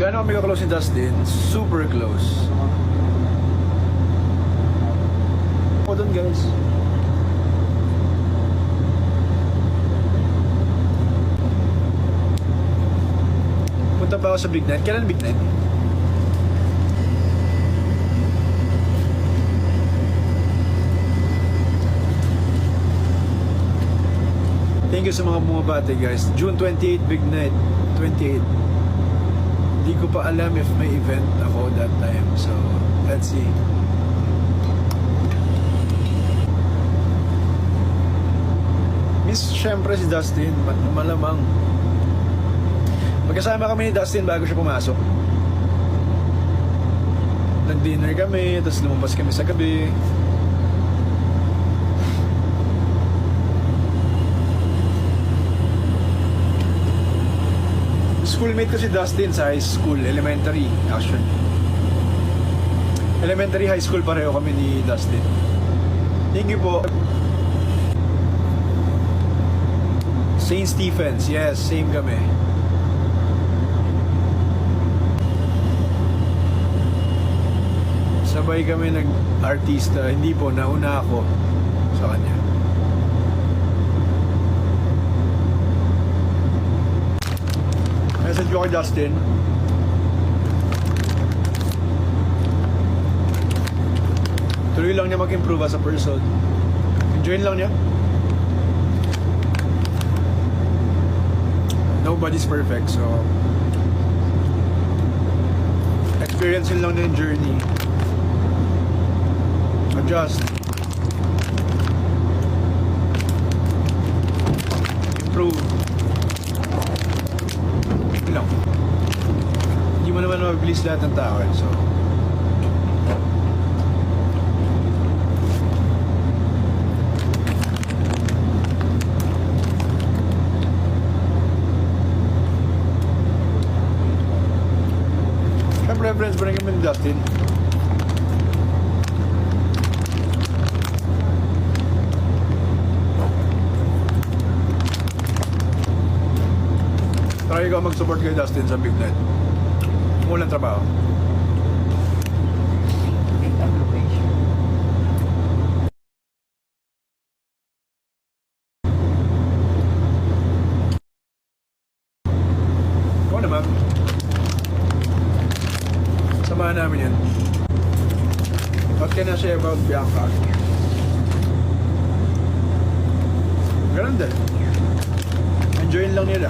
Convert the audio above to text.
Gaano kami ka-close ni Dustin? Super close. Ako dun, guys. Punta pa ako sa Big Night. Kailan Big Night? Thank you sa mga bumabati, guys. June 28, Big Night. 28. Hindi ko pa alam if may event ako that time. So, let's see. Miss, syempre si Dustin. Malamang. Magkasama kami ni Dustin bago siya pumasok. Nag-dinner kami, tapos lumabas kami sa gabi. Schoolmate ko si Dustin sa high school, elementary actually. Elementary, high school pareho kami ni Dustin. Thank you po. St. Stephen's, yes, same kami. Sabay kami nag-artista, hindi po, nauna ako sa kanya. Message ko kay Dustin. Tuloy lang niya mag-improve as a person. Enjoyin lang niya. Nobody's perfect, so experience lang na yung journey. Adjust. Improve. Lang. Hindi mo naman mabilis lahat ng tao, so syempre friends pa rin kami ni Dustin. Try ko mag-support kay Dustin sa Big Night. Walang trabaho. Ikaw naman. Samahan namin yan. What can I say about Bianca? Ganun din. Enjoyin lang nila.